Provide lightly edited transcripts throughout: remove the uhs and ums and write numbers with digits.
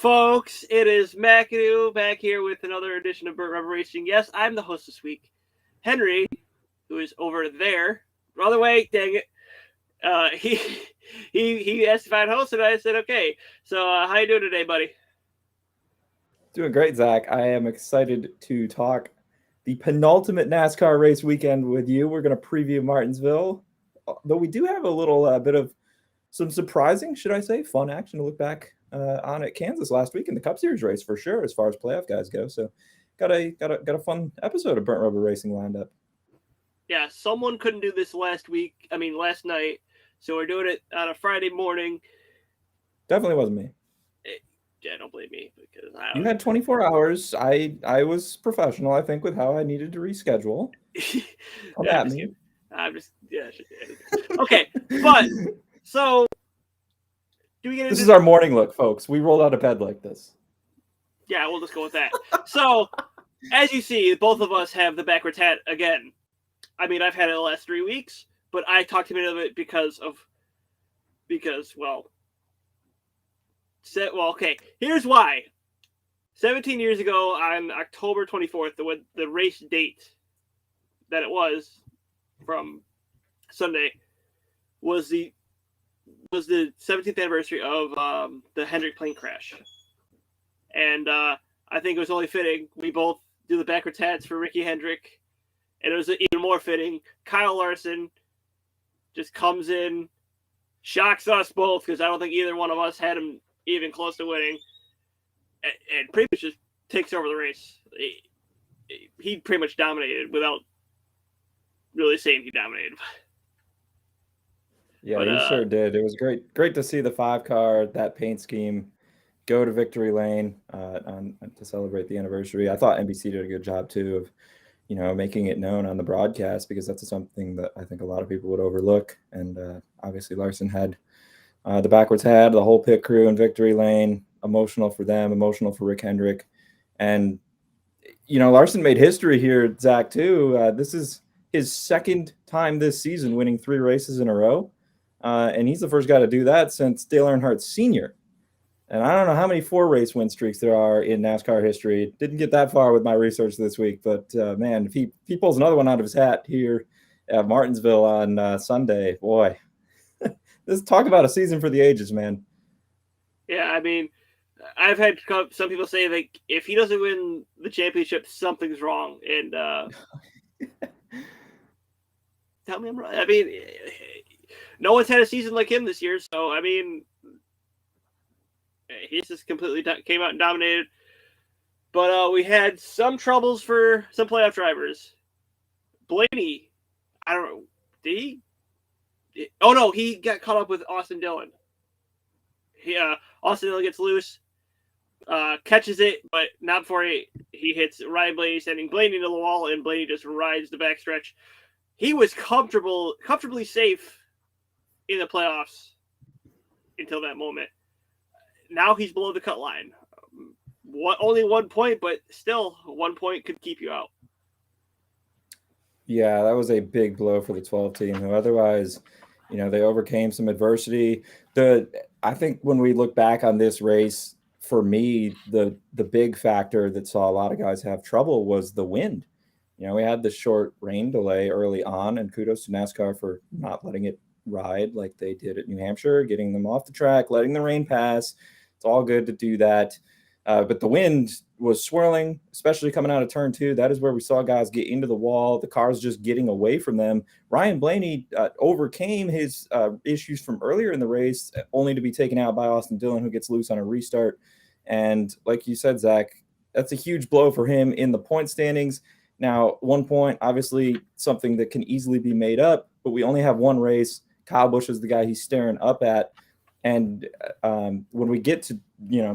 folks? It is McAdoo back here with another edition of Burnt Rubber Racing. Yes, I'm the host this week. Henry, who is over there, other way, dang it. He asked if I'd host, and I said okay. So, how you doing today, buddy? Doing great, Zach. I am excited to talk the penultimate NASCAR race weekend with you. We're going to preview Martinsville, though we do have a little bit of some surprising, should I say, fun action to look back on at Kansas last week in the Cup Series race for sure, as far as playoff guys go. So, got a fun episode of Burnt Rubber Racing lined up. Yeah, someone couldn't do this last night. So we're doing it on a Friday morning. Definitely wasn't me. Yeah, don't blame me because you had 24 hours. I was professional, I think, with how I needed to reschedule. I'm just okay. But so do we get this is our morning look, folks. We rolled out of bed like this. Yeah, we'll just go with that. So as you see, both of us have the backwards hat again. I mean, I've had it the last 3 weeks, but I talked him into it because okay, here's why. 17 years ago on October 24th, the race date that it was from Sunday was the 17th anniversary of the Hendrick plane crash. And I think it was only fitting we both do the backwards hats for Ricky Hendrick. And it was even more fitting. Kyle Larson just comes in, shocks us both because I don't think either one of us had him even close to winning, and pretty much just takes over the race. He pretty much dominated without really saying he dominated. Yeah, he sure did. It was great to see the 5-car, that paint scheme, go to victory lane to celebrate the anniversary. I thought NBC did a good job too of, making it known on the broadcast, because that's something that I think a lot of people would overlook. And obviously Larson had the backwards hat, the whole pit crew in victory lane. Emotional for them, emotional for Rick Hendrick. And, Larson made history here, Zach, too. This is his second time this season winning 3 races in a row. And he's the first guy to do that since Dale Earnhardt Sr. And I don't know how many 4-race win streaks there are in NASCAR history. Didn't get that far with my research this week, but man, if he pulls another one out of his hat here at Martinsville on Sunday, boy, this talk about a season for the ages, man. Yeah, I mean, I've had some people say, like, if he doesn't win the championship, something's wrong. And tell me I'm right. I mean, no one's had a season like him this year. So, I mean, he just completely came out and dominated. But we had some troubles for some playoff drivers. Blaney, I don't know. Did he? Oh, no, he got caught up with Austin Dillon. Austin Dillon gets loose, catches it, but not before he hits Ryan Blaney, sending Blaney to the wall, and Blaney just rides the backstretch. He was comfortably safe in the playoffs until that moment. Now he's below the cut line. Only 1 point, but still 1 point could keep you out. Yeah, that was a big blow for the 12 team, who otherwise, they overcame some adversity. I think when we look back on this race, for me, the big factor that saw a lot of guys have trouble was the wind. We had the short rain delay early on, and kudos to NASCAR for not letting it ride like they did at New Hampshire, getting them off the track, letting the rain pass. It's all good to do that. But the wind was swirling, especially coming out of turn 2. That is where we saw guys get into the wall, the cars just getting away from them. Ryan Blaney overcame his issues from earlier in the race, only to be taken out by Austin Dillon, who gets loose on a restart. And like you said, Zach, that's a huge blow for him in the point standings. Now, 1 point, obviously something that can easily be made up, but we only have one race. Kyle Busch is the guy he's staring up at. And when we get to,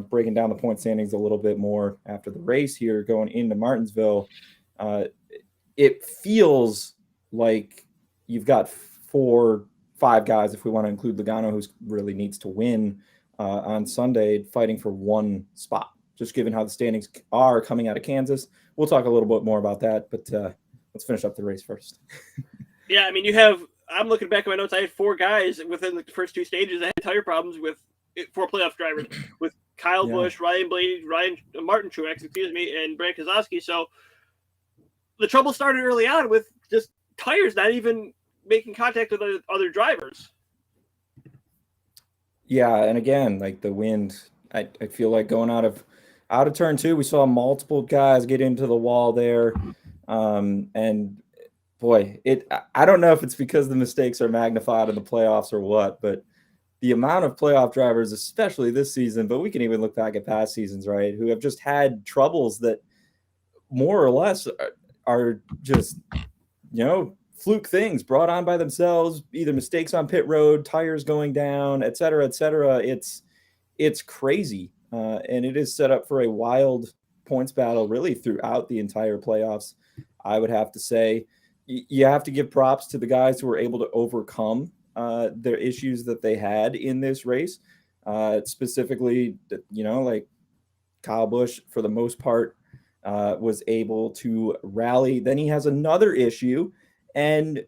breaking down the point standings a little bit more after the race here going into Martinsville, it feels like you've got 4-5 guys, if we want to include Logano, who really needs to win on Sunday, fighting for one spot, just given how the standings are coming out of Kansas. We'll talk a little bit more about that, but let's finish up the race first. Yeah, I mean, I'm looking back at my notes. I had 4 guys within the first 2 stages that had tire problems with 4 playoff drivers with Kyle Busch, Ryan Blaney, Martin Truex, and Brad Keselowski. So the trouble started early on with just tires not even making contact with other drivers. Yeah, and again, like the wind, I feel like going out of turn 2, we saw multiple guys get into the wall there. And boy, I don't know if it's because the mistakes are magnified in the playoffs or what, but the amount of playoff drivers, especially this season, but we can even look back at past seasons, right, who have just had troubles that more or less are just, fluke things brought on by themselves, either mistakes on pit road, tires going down, et cetera, et cetera. It's crazy. And it is set up for a wild points battle really throughout the entire playoffs. I would have to say you have to give props to the guys who were able to overcome their issues that they had in this race. Specifically, like Kyle Busch, for the most part, was able to rally. Then he has another issue, and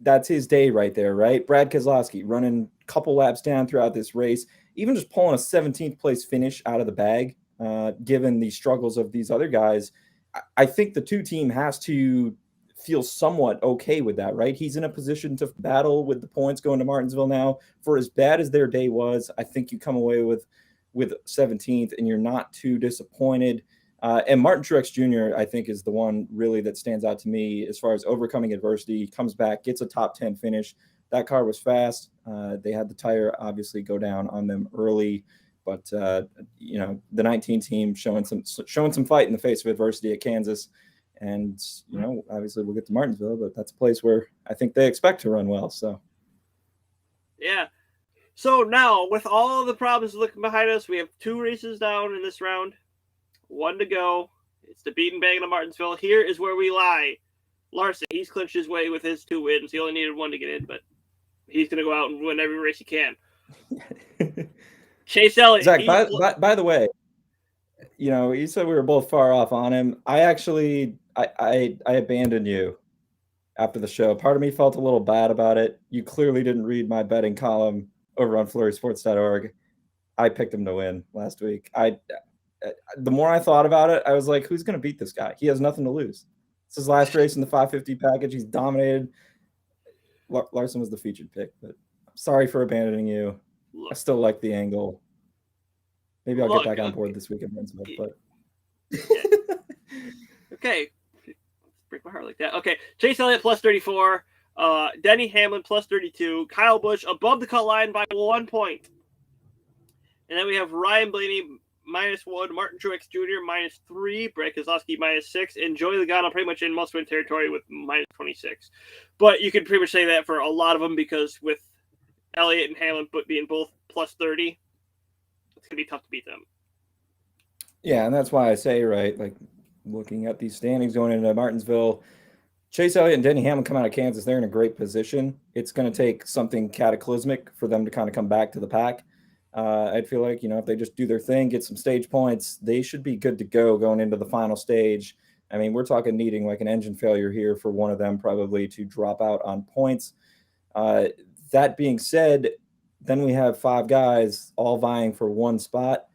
that's his day right there, right? Brad Keselowski running a couple laps down throughout this race, even just pulling a 17th place finish out of the bag, given the struggles of these other guys. I think the 2 team has to feel somewhat okay with that, right? He's in a position to battle with the points going to Martinsville now. For as bad as their day was, I think you come away with 17th and you're not too disappointed. And Martin Truex Jr., I think, is the one really that stands out to me as far as overcoming adversity. Comes back, gets a top 10 finish. That car was fast. They had the tire obviously go down on them early, but the 19 team showing some fight in the face of adversity at Kansas. And obviously we'll get to Martinsville, but that's a place where I think they expect to run well. So yeah. So now with all the problems looking behind us, we have 2 races down in this round. 1 to go. It's the beaten bag of Martinsville. Here is where we lie. Larson, he's clinched his way with his 2 wins. He only needed 1 to get in, but he's going to go out and win every race he can. Chase Elliott. Zach, by the way, you said we were both far off on him. I actually, I abandoned you after the show. Part of me felt a little bad about it. You clearly didn't read my betting column over on FlurrySports.org. I picked him to win last week. The more I thought about it, I was like, who's going to beat this guy? He has nothing to lose. It's his last race in the 550 package. He's dominated. Larson was the featured pick, but I'm sorry for abandoning you. I still like the angle. Maybe I'll get back on board this week at Martinsville, but okay. Break my heart like that. Okay. Chase Elliott plus 34. Denny Hamlin plus 32. Kyle Busch above the cut line by 1 point. And then we have Ryan Blaney -1, Martin Truex Jr. -3, Brad Keselowski -6, and Joey Logano pretty much in must-win territory with -26. But you could pretty much say that for a lot of them because with Elliott and Hamlin being both plus 30, it's going to be tough to beat them. Yeah, and that's why I say, right, like looking at these standings going into Martinsville, Chase Elliott and Denny Hamlin come out of Kansas. They're in a great position. It's going to take something cataclysmic for them to kind of come back to the pack. I'd feel like, if they just do their thing, get some stage points, they should be good to go going into the final stage. I mean, we're talking needing like an engine failure here for one of them probably to drop out on points. That being said, then we have 5 guys all vying for 1 spot,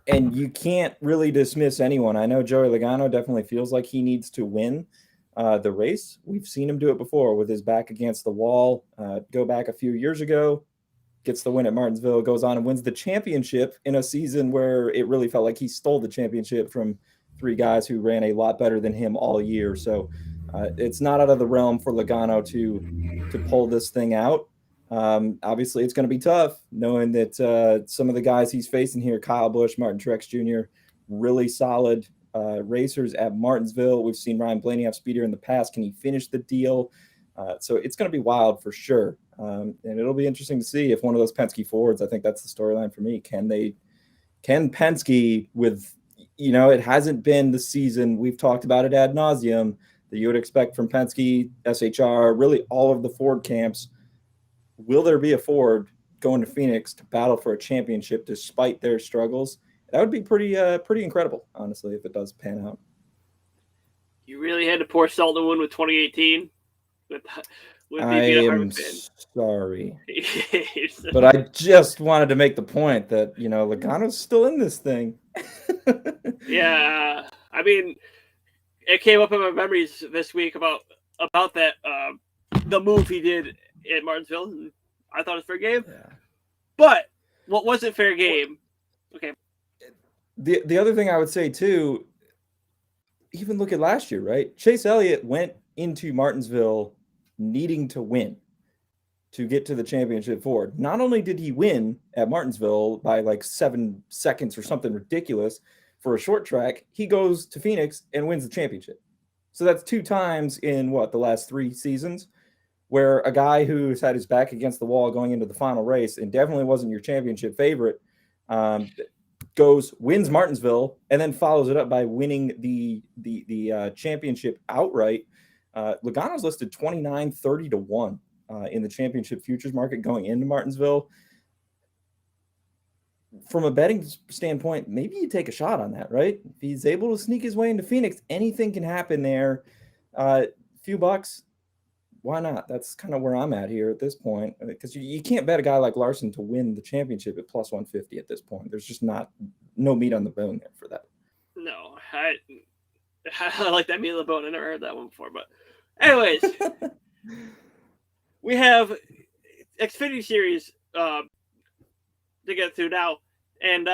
and you can't really dismiss anyone. I know Joey Logano definitely feels like he needs to win the race. We've seen him do it before with his back against the wall. Go back a few years ago, gets the win at Martinsville, goes on and wins the championship in a season where it really felt like he stole the championship from 3 guys who ran a lot better than him all year. So it's not out of the realm for Logano to pull this thing out. Obviously, it's going to be tough knowing that some of the guys he's facing here, Kyle Busch, Martin Truex Jr., really solid racers at Martinsville. We've seen Ryan Blaney have speed here in the past. Can he finish the deal? So it's going to be wild for sure. And it'll be interesting to see if one of those Penske Fords, I think that's the storyline for me. Can Penske with, it hasn't been the season, we've talked about it ad nauseum, that you would expect from Penske, SHR, really all of the Ford camps. Will there be a Ford going to Phoenix to battle for a championship despite their struggles? That would be pretty incredible, honestly, if it does pan out. You really had to pour salt in the wound with 2018. would I be being a am Harvick fan. sorry. But I just wanted to make the point that, Logano's still in this thing. Yeah, I mean, it came up in my memories this week about that the move he did at Martinsville. And I thought it was fair game, but what wasn't fair game? Okay. The other thing I would say too, even look at last year, right? Chase Elliott went into Martinsville needing to win to get to the championship four. Not only did he win at Martinsville by like 7 seconds or something ridiculous for a short track, he goes to Phoenix and wins the championship. So that's 2 times in the last 3 seasons where a guy who's had his back against the wall going into the final race and definitely wasn't your championship favorite wins Martinsville and then follows it up by winning the championship outright. Logano's listed 29-30-1 in the championship futures market going into Martinsville. From a betting standpoint, maybe you take a shot on that, right? If he's able to sneak his way into Phoenix, anything can happen there. Few bucks, why not? That's kind of where I'm at here at this point, because you can't bet a guy like Larson to win the championship at plus 150 at this point. There's just no meat on the bone there for that. No, I like that meat on the bone. I never heard that one before, but anyways, we have Xfinity Series to get through now, and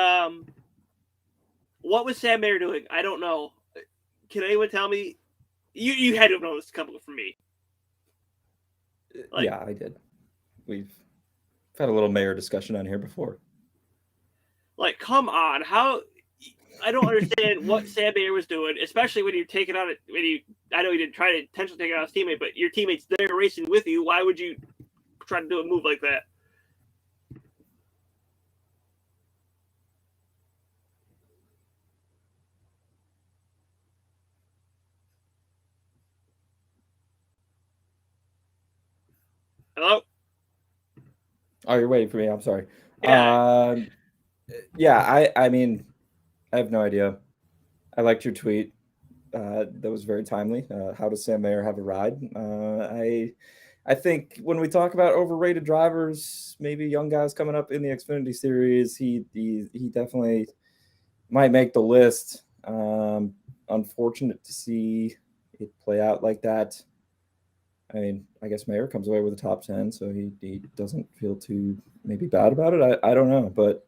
what was Sam Mayer doing? I don't know. Can anyone tell me? You had to have known this coming from me. Yeah, I did. We've had a little Mayer discussion on here before. Like, come on, how? I don't understand what Sam Mayer was doing, especially when you're taking on it. I know he didn't try to intentionally take out his teammate, but your teammate's there racing with you. Why would you try to do a move like that? Hello? Oh, you're waiting for me. I'm sorry. Yeah. I mean, I have no idea. I liked your tweet. That was very timely. How does Sam Mayer have a ride? I think when we talk about overrated drivers, maybe young guys coming up in the Xfinity Series, he definitely might make the list. Unfortunate to see it play out like that. I mean, I guess Mayer comes away with a top 10, so he doesn't feel too maybe bad about it. I don't know, but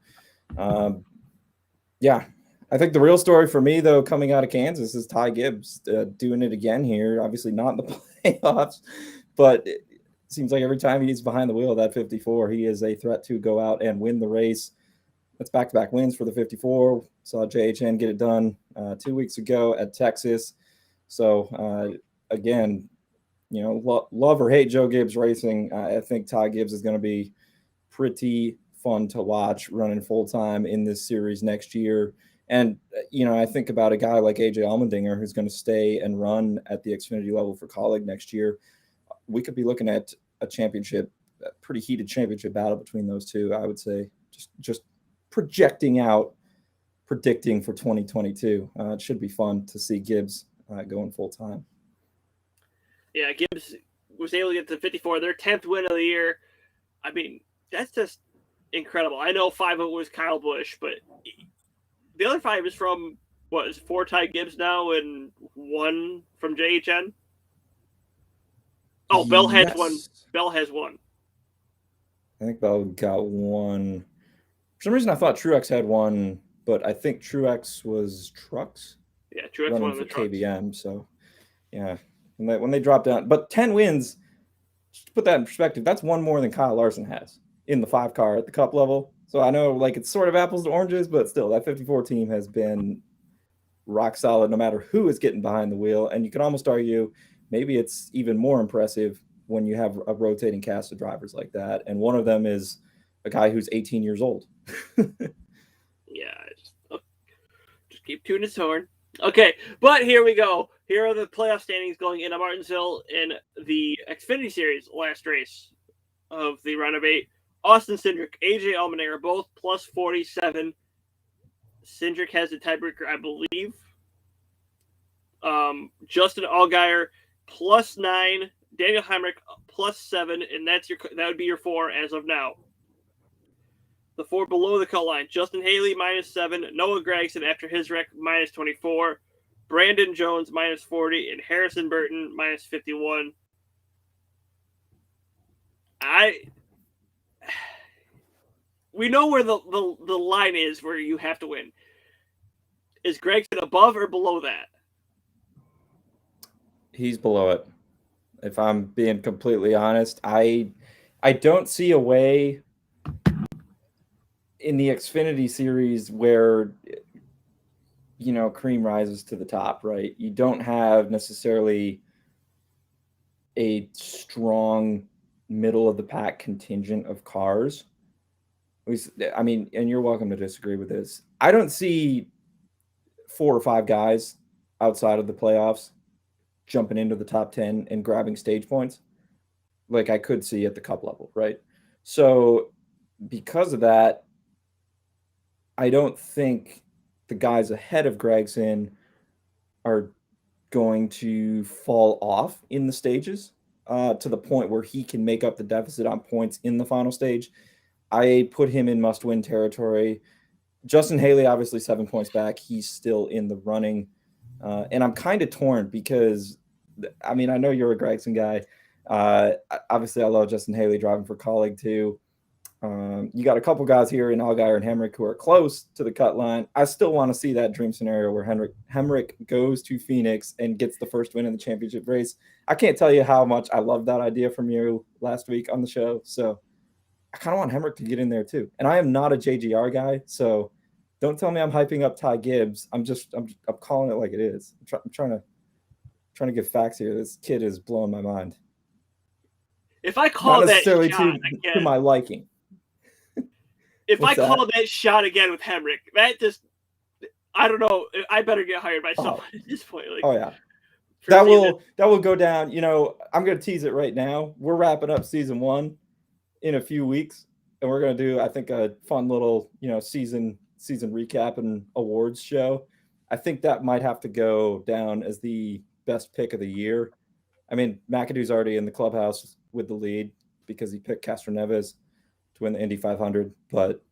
yeah. I think the real story for me, though, coming out of Kansas is Ty Gibbs doing it again here. Obviously not in the playoffs, but it seems like every time he's behind the wheel of that 54, he is a threat to go out and win the race. That's back-to-back wins for the 54. Saw JHN get it done 2 weeks ago at Texas. So, again, love or hate Joe Gibbs Racing, I think Ty Gibbs is going to be pretty fun to watch running full-time in this series next year. And, I think about a guy like AJ Allmendinger who's going to stay and run at the Xfinity level for Colleague next year. We could be looking at a pretty heated championship battle between those two, I would say. Just predicting for 2022. It should be fun to see Gibbs going full-time. Yeah, Gibbs was able to get to 54, their 10th win of the year. I mean, that's just incredible. I know 5 of it was Kyle Busch, but the other 5 is from, 4 Ty Gibbs now and 1 from JHN? Oh, Bell has one. Bell has 1. I think Bell got 1. For some reason, I thought Truex had 1, but I think Truex was Trucks. Yeah, Truex running won the for trucks. KBM. So, yeah, when they dropped down, but 10 wins. Just to put that in perspective, that's 1 more than Kyle Larson has in the 5 car at the Cup level. So I know it's sort of apples to oranges, but still, that 54 team has been rock solid no matter who is getting behind the wheel. And you can almost argue maybe it's even more impressive when you have a rotating cast of drivers like that. And one of them is a guy who's 18 years old. Yeah, just keep tuning his horn. Okay, but here we go. Here are the playoff standings going into Martinsville in the Xfinity Series last race of the round of 8. Austin Cindric, AJ Allmendinger are both plus 47. Cindric has the tiebreaker, I believe. Justin Allgaier plus 9. Daniel Hemrick +7, and that would be your 4 as of now. The 4 below the cut line: Justin Haley -7, Noah Gragson after his wreck -24, Brandon Jones -40, and Harrison Burton -51. We know where the line is where you have to win. Is Gragson above or below that? He's below it. If I'm being completely honest, I don't see a way in the Xfinity Series where, you know, cream rises to the top, right? You don't have necessarily a strong middle of the pack contingent of cars. I mean, and you're welcome to disagree with this. I don't see 4 or 5 guys outside of the playoffs jumping into the top 10 and grabbing stage points like I could see at the cup level, right? So because of that, I don't think the guys ahead of Gragson are going to fall off in the stages to the point where he can make up the deficit on points in the final stage. I put him in must-win territory. Justin Haley, obviously 7 points back. He's still in the running. And I'm kind of torn because, I mean, I know you're a Gragson guy. Obviously, I love Justin Haley driving for Colleague too. You got a couple guys here in Allgaier and Hemrick who are close to the cut line. I still want to see that dream scenario where Hemrick goes to Phoenix and gets the first win in the championship race. I can't tell you how much I love that idea from you last week on the show. So I kind of want Hemrick to get in there too. And I am not a JGR guy, so don't tell me I'm hyping up Ty Gibbs. I'm calling it like it is. I'm trying to give facts here. This kid is blowing my mind. If I call that shot again, to my liking. If I call that shot again with Hemrick, that just, I don't know. I better get hired by someone at this point. Like, oh yeah, that will go down. You know, I'm going to tease it right now. We're wrapping up season 1 in a few weeks, and we're going to do, I think, a fun little, you know, season recap and awards show. I think that might have to go down as the best pick of the year. I mean, McAdoo's already in the clubhouse with the lead because he picked Castroneves to win the Indy 500, but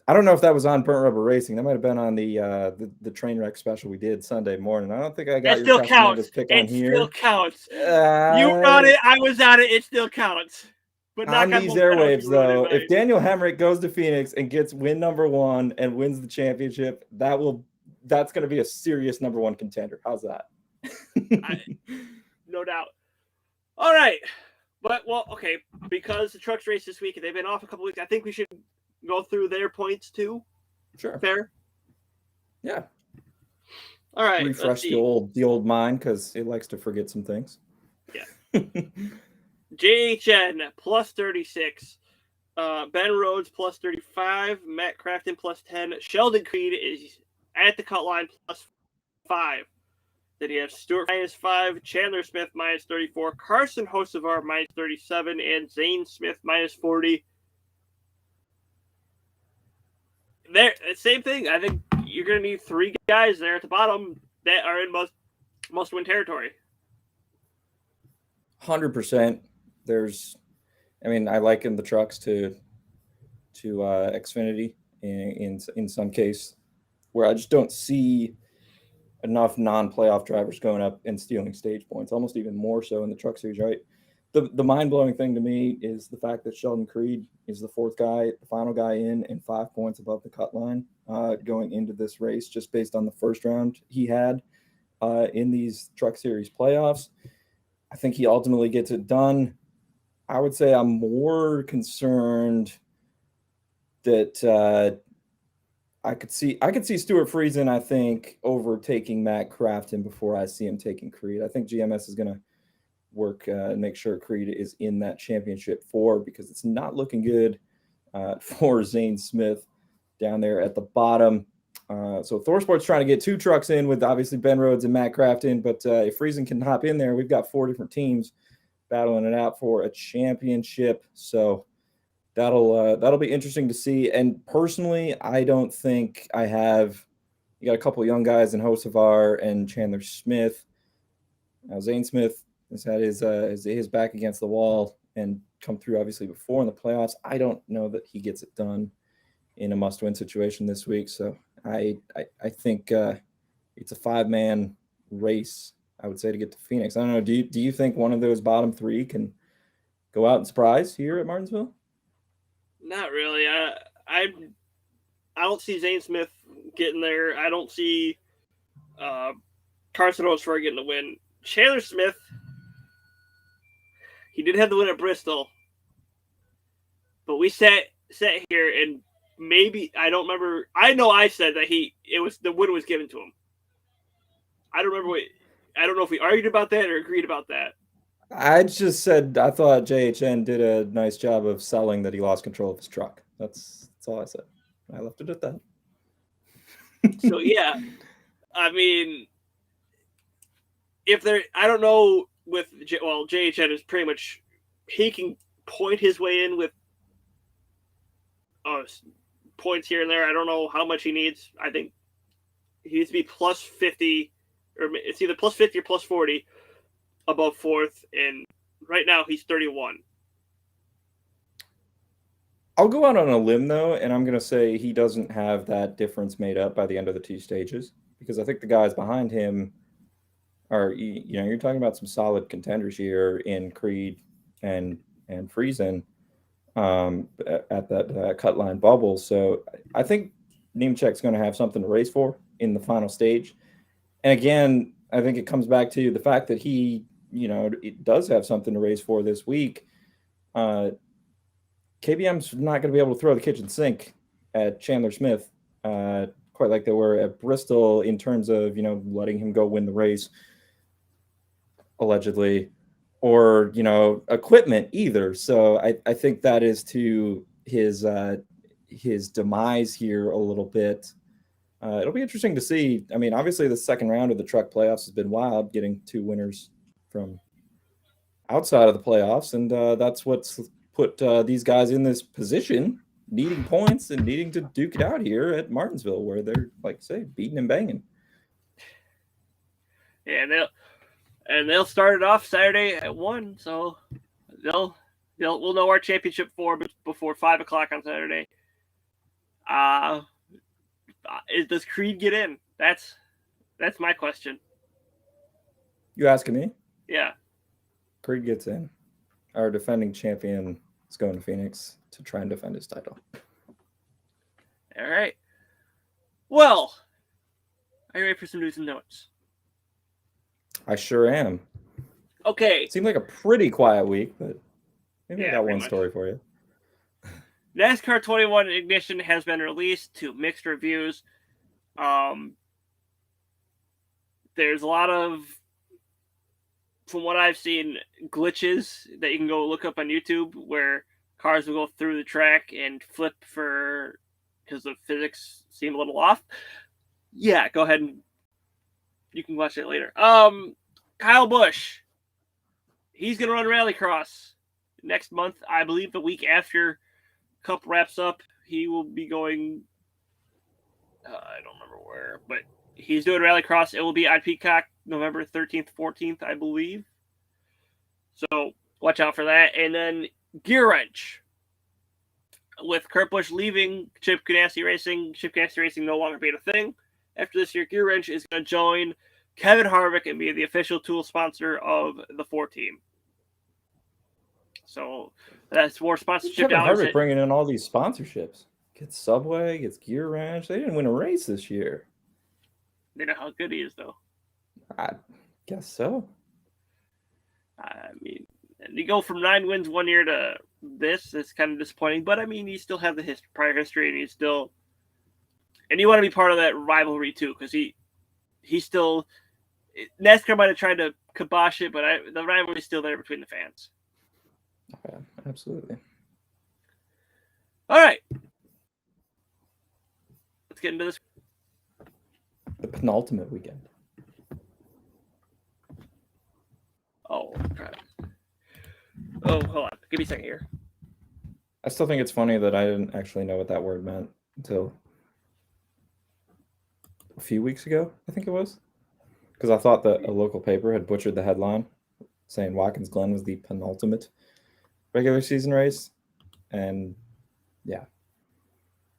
I don't know if that was on Burnt Rubber Racing. That might have been on the train wreck special we did Sunday morning. I don't think I got that your Castroneves pick on here. It still counts. You were on it. I was on it. It still counts. But on these airwaves, though, if Daniel Hemrick goes to Phoenix and gets win number 1 and wins the championship, that's going to be a serious number 1 contender. How's that? No doubt. All right. But, well, okay, because the trucks race this week and they've been off a couple weeks, I think we should go through their points too. Sure. Fair? Yeah. All right. Refresh the old mind because it likes to forget some things. Yeah. JHN +36. Ben Rhodes +35. Matt Crafton +10. Sheldon Creed is at the cut line +5. Then you have Stewart -5, Chandler Smith -34, Carson Hocevar -37, and Zane Smith -40. There, same thing. I think you're going to need 3 guys there at the bottom that are in must-win territory. 100%. I liken the trucks to Xfinity in some case, where I just don't see enough non-playoff drivers going up and stealing stage points, almost even more so in the truck series, right? The mind-blowing thing to me is the fact that Sheldon Creed is the 4th guy, the final guy in, and 5 points above the cut line going into this race, just based on the first round he had in these truck series playoffs. I think he ultimately gets it done. I would say I'm more concerned that I could see Stuart Friesen, I think, overtaking Matt Crafton before I see him taking Creed. I think GMS is going to work and make sure Creed is in that championship 4 because it's not looking good for Zane Smith down there at the bottom. So ThorSport's trying to get 2 trucks in with obviously Ben Rhodes and Matt Crafton, but if Friesen can hop in there, we've got 4 different teams battling it out for a championship. So that'll be interesting to see. And personally, I don't think you got a couple of young guys in Hocevar and Chandler Smith. Now, Zane Smith has had his back against the wall and come through obviously before in the playoffs. I don't know that he gets it done in a must-win situation this week. So I think it's a 5-man race, I would say, to get to Phoenix. I don't know. Do you think one of those bottom 3 can go out and surprise here at Martinsville? Not really. I don't see Zane Smith getting there. I don't see Carson Rosberg getting the win. Chandler Smith, he did have the win at Bristol, but we sat here and maybe I don't remember. I know I said that the win was given to him. I don't remember I don't know if we argued about that or agreed about that. I just said I thought JHN did a nice job of selling that he lost control of his truck. That's all I said. I left it at that. So yeah, I mean, I don't know with JHN is pretty much he can point his way in with points here and there. I don't know how much he needs. I think he needs to be plus 50, or it's either plus 50 or plus 40 above 4th, and right now he's 31. I'll go out on a limb, though, and I'm going to say he doesn't have that difference made up by the end of the 2 stages, because I think the guys behind him are, you're talking about some solid contenders here in Creed and Friesen at that cut line bubble. So I think Nemechek's going to have something to race for in the final stage. And again, I think it comes back to the fact that he, it does have something to race for this week. KBM's not going to be able to throw the kitchen sink at Chandler Smith quite like they were at Bristol in terms of, letting him go win the race, allegedly, or, equipment either. So I think that is to his demise here a little bit. It'll be interesting to see. I mean, obviously the second round of the truck playoffs has been wild, getting 2 winners from outside of the playoffs. And that's what's put these guys in this position, needing points and needing to duke it out here at Martinsville, where they're, like I say, beating and banging. Yeah, they'll start it off Saturday at 1, so we'll know our championship before 5 o'clock on Saturday. Does Creed get in? That's my question. You asking me? Yeah. Creed gets in. Our defending champion is going to Phoenix to try and defend his title. All right. Well, are you ready for some news and notes? I sure am. Okay. It seemed like a pretty quiet week, but maybe I got one much. story for you. NASCAR 21 Ignition has been released to mixed reviews. There's a lot of, from what I've seen, glitches that you can go look up on YouTube where cars will go through the track and flip because the physics seem a little off. Yeah, go ahead and you can watch it later. Kyle Busch, he's going to run Rallycross next month. I believe the week after Cup wraps up, he will be going, I don't remember where, but he's doing Rallycross. It will be on Peacock November 13th, 14th, I believe. So watch out for that. And then Gear Wrench. With Kurt Busch leaving Chip Ganassi Racing no longer being a thing. After this year, Gear Wrench is going to join Kevin Harvick and be the official tool sponsor of the 4 team. So that's more sponsorship Kevin dollars. Harvick bringing in all these sponsorships. Gets Subway, gets Gear Ranch. They didn't win a race this year. They know how good he is, though. I guess so. I mean, and you go from 9 wins one year to this. It's kind of disappointing, but I mean, you still have the prior history, and you want to be part of that rivalry too, because he's still. NASCAR might have tried to kibosh it, but the rivalry is still there between the fans. Yeah, absolutely. All right, let's get into this. The penultimate weekend. Oh, crap. Oh, hold on. Give me a second here. I still think it's funny that I didn't actually know what that word meant until a few weeks ago, I think it was. Because I thought that a local paper had butchered the headline saying Watkins Glen was the penultimate regular season race. And yeah.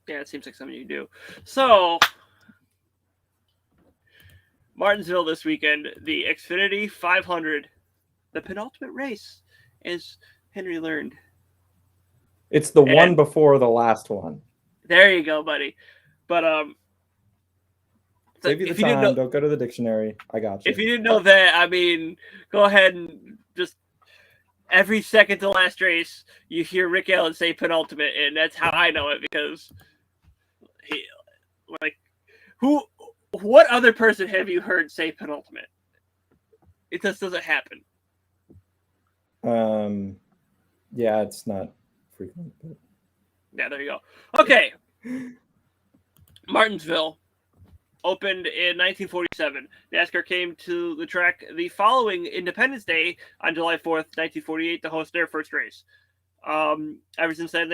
Yeah, it seems like something you do. So, Martinsville this weekend, the Xfinity 500, the penultimate race, as Henry learned. It's the one before the last one. There you go, buddy. But save you the time. Don't go to the dictionary. I got you. If you didn't know that, I mean, go ahead and just every second to last race, you hear Rick Allen say penultimate, and that's how I know it because he, like, what other person have you heard say penultimate? It just doesn't happen. Yeah, it's not frequent. But... Yeah, there you go. Okay. Martinsville opened in 1947. NASCAR came to the track the following Independence Day on July 4th, 1948 to host their first race. Ever since then,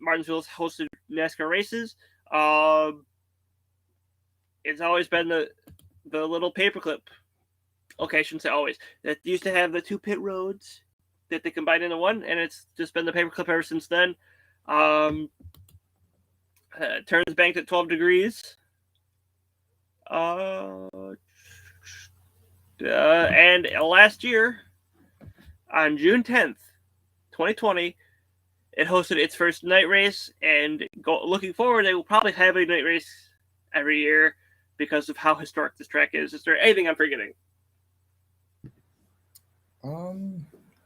Martinsville's hosted NASCAR races. It's always been the little paperclip. Okay, I shouldn't say always. That used to have the two pit roads that they combined into one, and it's just been the paperclip ever since then. Turns banked at 12 degrees. And last year, on June 10th, 2020, it hosted its first night race, and looking forward, they will probably have a night race every year because of how historic this track is. Is there anything I'm forgetting?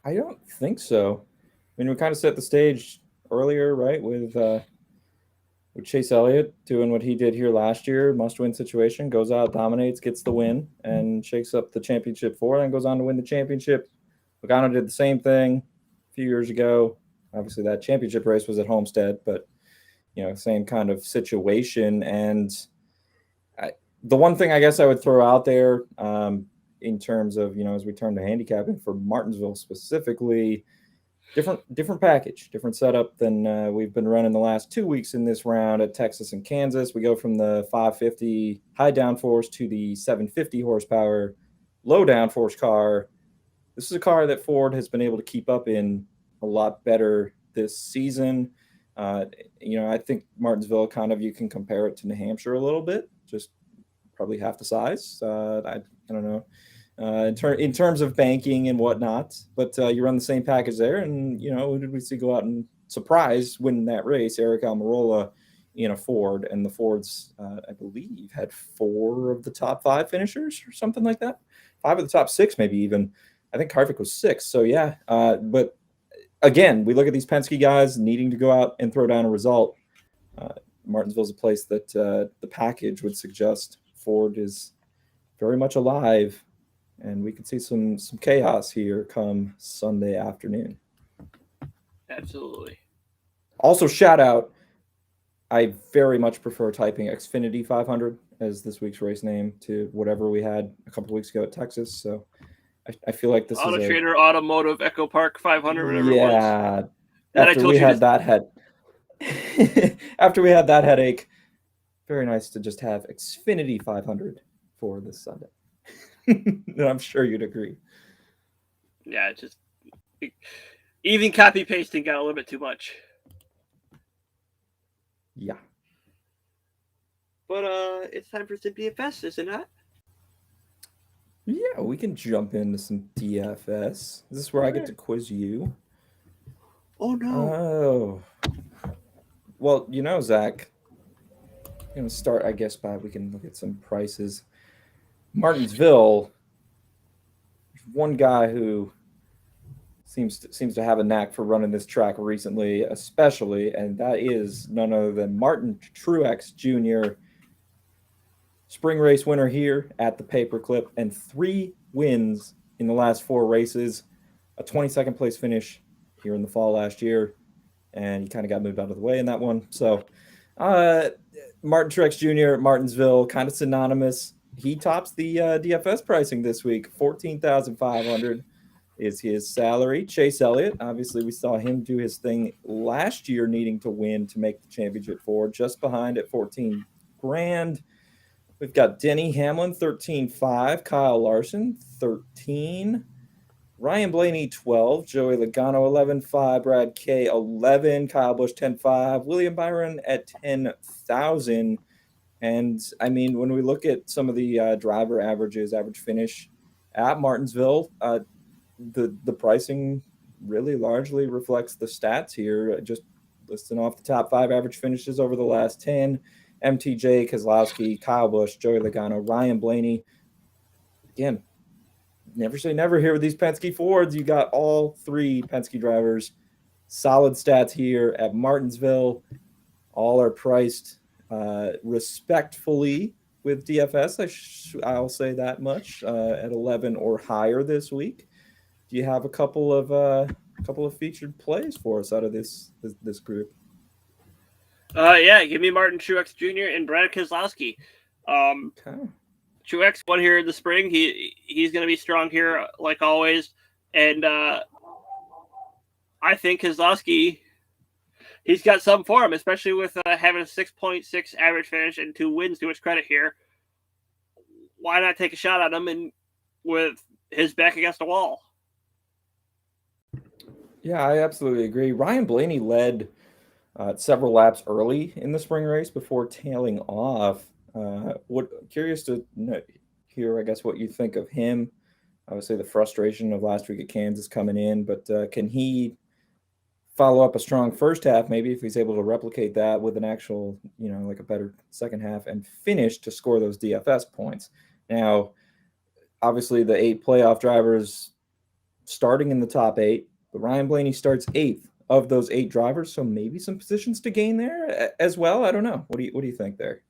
I don't think so. I mean, we kind of set the stage earlier, right, with Chase Elliott doing what he did here last year, must-win situation, goes out, dominates, gets the win, and shakes up the championship four, and goes on to win the championship. Logano did the same thing a few years ago. Obviously, that championship race was at Homestead, but, same kind of situation. And the one thing I guess I would throw out there in terms of, as we turn to handicapping for Martinsville specifically, different package, different setup than we've been running the last 2 weeks in this round at Texas and Kansas. We go from the 550 high downforce to the 750 horsepower low downforce car. This is a car that Ford has been able to keep up in a lot better this season. I think Martinsville you can compare it to New Hampshire a little bit, just probably half the size. I don't know. In terms of banking and whatnot, but you run the same package there, and who did we see go out and surprise win that race? Eric Almirola in a Ford, and the Fords, I believe, had 4 of the top 5 finishers or something like that. 5 of the top 6, maybe even. I think Harvick was 6. So yeah, but again, we look at these Penske guys needing to go out and throw down a result. Martinsville's a place that the package would suggest Ford is very much alive. And we could see some chaos here come Sunday afternoon. Absolutely. Also, shout out, I very much prefer typing Xfinity 500 as this week's race name to whatever we had a couple weeks ago at Texas. So I feel like this Auto is Trader Automotive Echo Park 500, whatever it was. Yeah. After we had that headache, very nice to just have Xfinity 500 for this Sunday. I'm sure you'd agree. Yeah, even copy pasting got a little bit too much. Yeah. But it's time for some DFS, is it not? Yeah, we can jump into some DFS. Is this where I get to quiz you? Oh no. Oh. Well, Zach, I'm gonna start, I guess, we can look at some prices. Martinsville, one guy who seems to have a knack for running this track recently, especially, and that is none other than Martin Truex Jr., spring race winner here at the Paperclip, and 3 wins in the last 4 races, a 22nd place finish here in the fall last year, and he kind of got moved out of the way in that one. So Martin Truex Jr., Martinsville, kind of synonymous. He tops the DFS pricing this week. $14,500 is his salary. Chase Elliott, obviously, we saw him do his thing last year, needing to win to make the championship four, just behind at $14,000. We've got Denny Hamlin, 13.5. Kyle Larson, 13. Ryan Blaney 12, Joey Logano 11.5, Brad K 11, Kyle Busch 10.5, William Byron at 10,000. And I mean, when we look at some of the driver averages, average finish at Martinsville, the pricing really largely reflects the stats here. Just listing off the top 5 average finishes over the last 10: MTJ, Keselowski, Kyle Busch, Joey Logano, Ryan Blaney. Again, never say never here with these Penske Fords. You got all 3 Penske drivers. Solid stats here at Martinsville. All are priced respectfully with DFS. I'll say that much at 11 or higher this week. Do you have a couple of featured plays for us out of this group? Yeah, give me Martin Truex Jr. and Brad Keselowski. Okay. Truex won here in the spring. He's going to be strong here like always, and I think Keselowski, he's got something for him, especially with having a 6.6 average finish and 2 wins to his credit here. Why not take a shot at him and with his back against the wall? Yeah, I absolutely agree. Ryan Blaney led several laps early in the spring race before tailing off. Curious to hear, I guess, what you think of him. Obviously, the frustration of last week at Kansas coming in, but can he follow up a strong first half, maybe if he's able to replicate that with an actual, like a better second half and finish to score those DFS points? Now, obviously, the 8 playoff drivers starting in the top 8, but Ryan Blaney starts 8th of those 8 drivers, so maybe some positions to gain there as well. I don't know. What do you think there?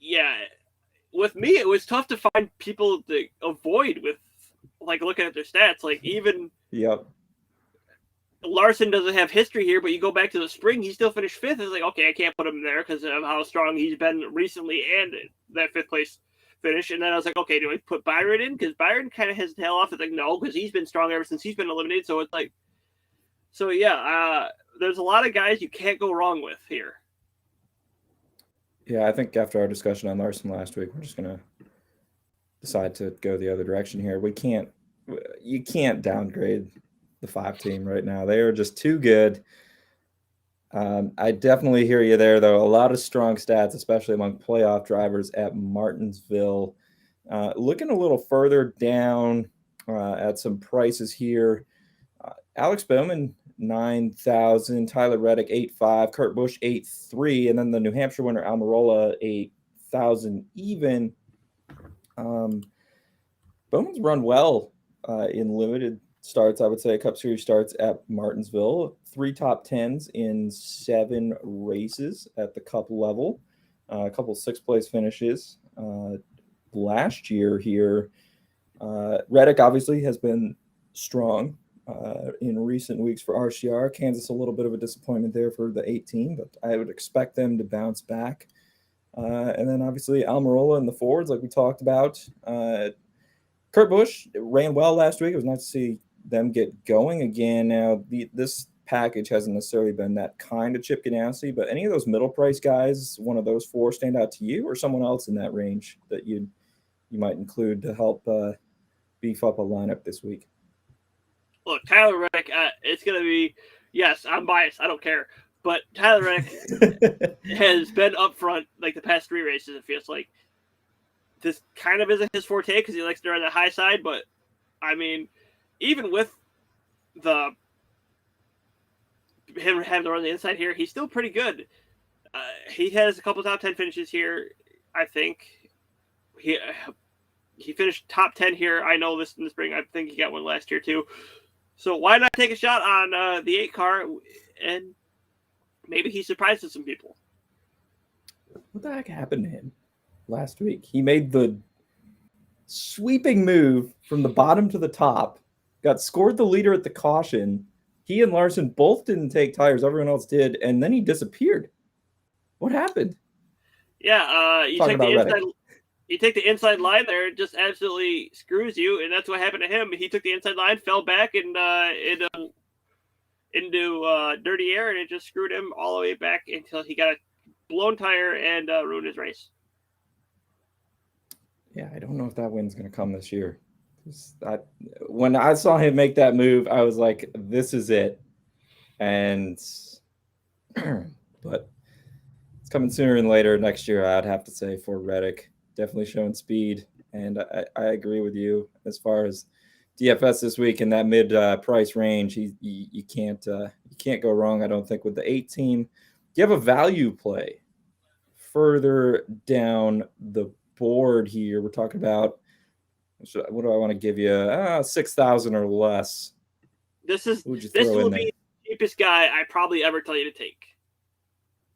Yeah, with me, it was tough to find people to avoid with, like, looking at their stats. Like, even Larson doesn't have history here, but you go back to the spring, he still finished 5th. It's like, okay, I can't put him there because of how strong he's been recently and that 5th place finish. And then I was like, okay, do I put Byron in? Because Byron kind of has his tail off. It's like, no, because he's been strong ever since he's been eliminated. So it's like, there's a lot of guys you can't go wrong with here. Yeah, I think after our discussion on Larson last week, we're just going to decide to go the other direction here. You can't downgrade the 5 team right now. They are just too good. I definitely hear you there, though. A lot of strong stats, especially among playoff drivers at Martinsville. Looking a little further down at some prices here. Alex Bowman, 9,000. Tyler Reddick, 8.5. Kurt Busch, 8.3. And then the New Hampshire winner, Almirola, 8,000 even. Bowman's run well in limited starts, I would say, Cup Series starts at Martinsville. 3 top 10s in 7 races at the Cup level. A couple 6th place finishes last year here. Reddick obviously has been strong in recent weeks for RCR. Kansas a little bit of a disappointment there for the 18, but I would expect them to bounce back. And then obviously Almirola and the Fords, like we talked about. Kurt Busch ran well last week. It was nice to see them get going again. Now, this package hasn't necessarily been that kind of Chip Ganassi, but any of those middle price guys, one of those 4 stand out to you, or someone else in that range that you might include to help beef up a lineup this week? Look, Tyler Reddick, it's going to be, yes, I'm biased. I don't care. But Tyler Reddick has been up front like the past 3 races, it feels like. This kind of isn't his forte because he likes to run the high side, but, I mean, even with him having to run the inside here, he's still pretty good. He has a couple top 10 finishes here, I think. He finished top 10 here. I know this in the spring. I think he got one last year, too. So why not take a shot on the 8 car, and maybe he surprises some people. What the heck happened to him last week? He made the sweeping move from the bottom to the top, got scored the leader at the caution. He and Larson both didn't take tires. Everyone else did, and then he disappeared. What happened? Yeah, you take the inside line there, it just absolutely screws you, and that's what happened to him. He took the inside line, fell back, and into dirty air, and it just screwed him all the way back until he got a blown tire and ruined his race. Yeah, I don't know if that win's going to come this year. When I saw him make that move, I was like, this is it. And but it's coming sooner than later next year, I'd have to say, for Reddick. Definitely showing speed. And I agree with you as far as DFS this week in that mid price range. You can't go wrong, I don't think, with the 18. Do you have a value play further down the board here? We're talking about, what do I want to give you? 6,000 or less. This will be the cheapest guy I probably ever tell you to take.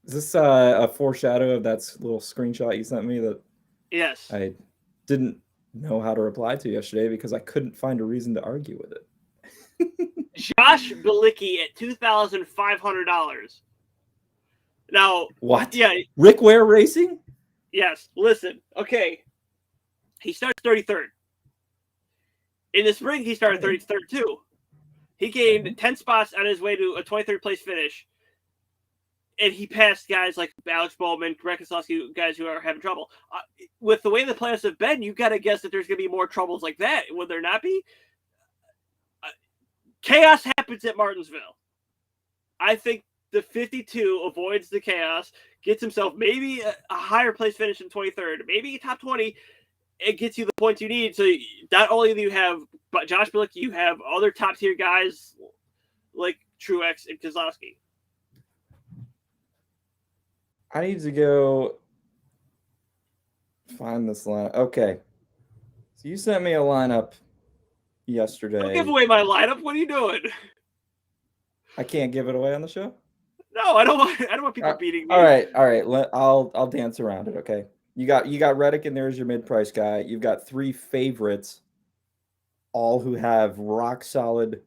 Is this a foreshadow of that little screenshot you sent me that yes I didn't know how to reply to yesterday because I couldn't find a reason to argue with it? Josh Bilicki at $2,500. Now, what? Yeah, Rick Ware Racing? Yes. Listen. Okay. He starts 33rd. In the spring, he started 33rd too. He gained 10 spots on his way to a 23rd place finish, and he passed guys like Alex Bowman, Keselowski, guys who are having trouble. With the way the playoffs have been, you've got to guess that there's going to be more troubles like that. Would there not be? Chaos happens at Martinsville. I think the 52 avoids the chaos, gets himself maybe a higher place finish in 23rd, maybe top 20. It gets you the points you need. So not only do you have Josh Bilicki, you have other top tier guys like Truex and Keselowski. I need to go find this line. Okay. So you sent me a lineup yesterday. Don't give away my lineup. What are you doing? I can't give it away on the show? No, I don't want people beating me. All right. I'll dance around it, okay? You got Reddick in there as your mid-price guy. You've got 3 favorites, all who have rock solid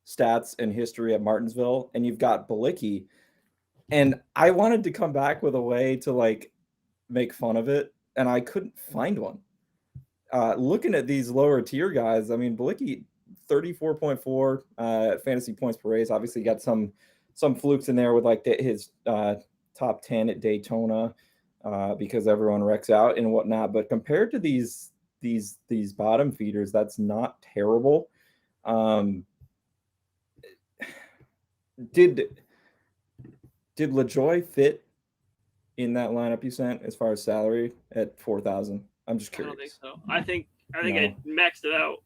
stats and history at Martinsville, and you've got Bilicki. And I wanted to come back with a way to make fun of it, and I couldn't find one. Looking at these lower tier guys, I mean, Bilicki 34.4 fantasy points per race. Obviously, got some flukes in there with his top 10 at Daytona. Because everyone wrecks out and whatnot, but compared to these bottom feeders, that's not terrible. Did LaJoie fit in that lineup you sent as far as salary at 4,000? I'm just curious. I don't think so. I think I maxed it out.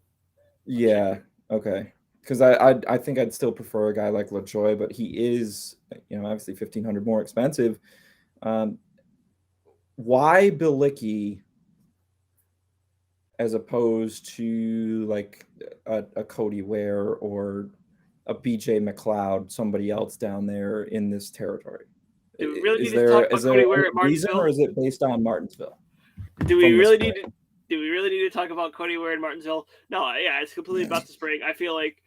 Yeah. Okay. Because I think I'd still prefer a guy like LaJoie, but he is, obviously $1,500 more expensive. Why Bilicki as opposed to a Cody Ware or a BJ McLeod, somebody else down there in this territory? Do we really need to talk about Cody Ware at Martinsville, or is it based on Martinsville? Do we really need to talk about Cody Ware in Martinsville? No, yeah, it's completely about the spring. I feel like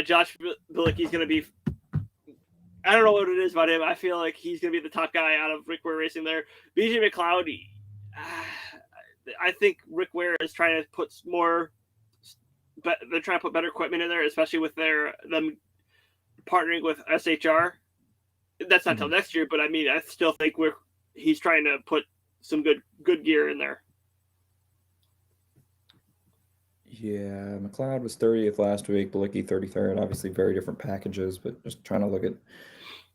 Josh Bilicki's going to be. I don't know what it is about him. I feel like he's going to be the top guy out of Rick Ware Racing there. BJ McLeod, I think Rick Ware is trying to put more. But they're trying to put better equipment in there, especially with them partnering with SHR. That's not till next year, but I mean, I still think he's trying to put some good gear in there. Yeah, McLeod was 30th last week, Bilicki 33rd. Obviously, very different packages, but just trying to look at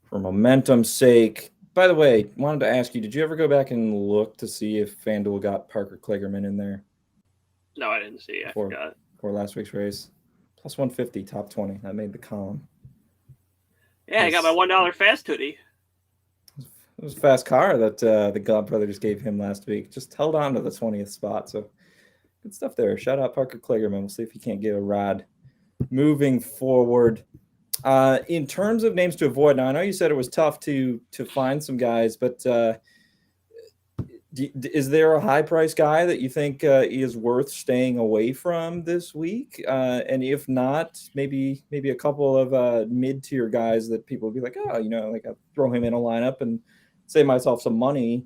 for momentum's sake. By the way, wanted to ask you, did you ever go back and look to see if FanDuel got Parker Kligerman in there? No, I didn't see. I forgot. For last week's race. Plus 150, top 20. That made the column. Yeah, I got my $1 fast hoodie. It was a fast car that the God brother just gave him last week. Just held on to the 20th spot. So good stuff there. Shout out Parker Kligerman. We'll see if he can't get a ride moving forward. In terms of names to avoid, now I know you said it was tough to find some guys, but is there a high price guy that you think is worth staying away from this week? And if not, maybe a couple of mid-tier guys that people would be like, oh, I'll throw him in a lineup and save myself some money,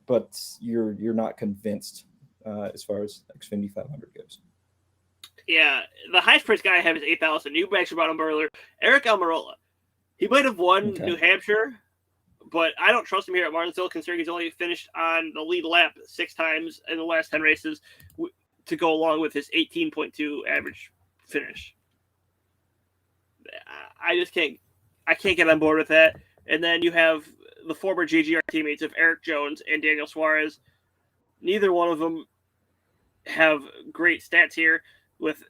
but you're not convinced as far as Xfinity 500 goes. Yeah, the highest price guy I have is 8,000. You actually brought him earlier. Eric Almirola. He might have won New Hampshire, but I don't trust him here at Martinsville, considering he's only finished on the lead lap 6 times in the last 10 races. to go along with his 18.2 average finish. I can't get on board with that. And then you have the former JGR teammates of Eric Jones and Daniel Suarez. Neither one of them have great stats here, with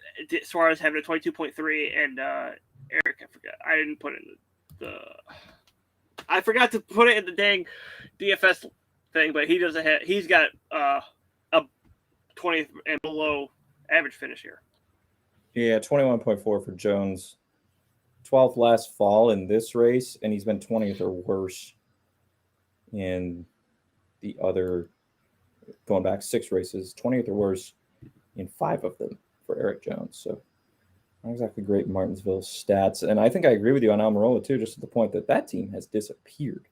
Suarez having a 22.3 and Eric, I didn't put it in I forgot to put it in the dang DFS thing, but he's got a 20 and below average finish here. Yeah, 21.4 for Jones. 12th last fall in this race, and he's been 20th or worse in the other, going back 6 races, 20th or worse in 5 of them for Eric Jones. So not exactly great Martinsville stats. And I think I agree with you on Almirola too, just at the point that team has disappeared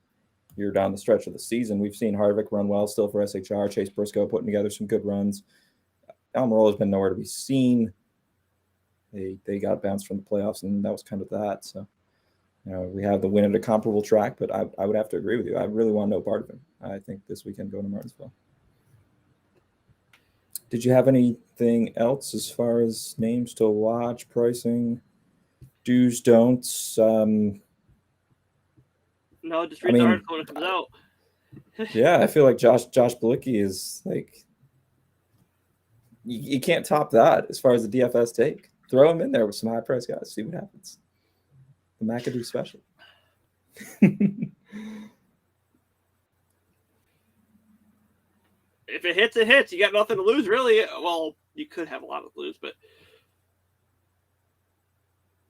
here down the stretch of the season. We've seen Harvick run well still for SHR, Chase Briscoe putting together some good runs. Almirola's been nowhere to be seen. They got bounced from the playoffs, and that was kind of that. So, we have the win at a comparable track, but I would have to agree with you. I really want no part of him. I think this weekend going to Martinsville. Did you have anything else as far as names to watch, pricing, do's, don'ts? No, just read the article when it comes out. Yeah, I feel like Josh Bilicki is like, you can't top that as far as the DFS take. Throw him in there with some high price guys. See what happens. The McAdoo special. If it hits, it hits. You got nothing to lose, really. Well, you could have a lot to lose, but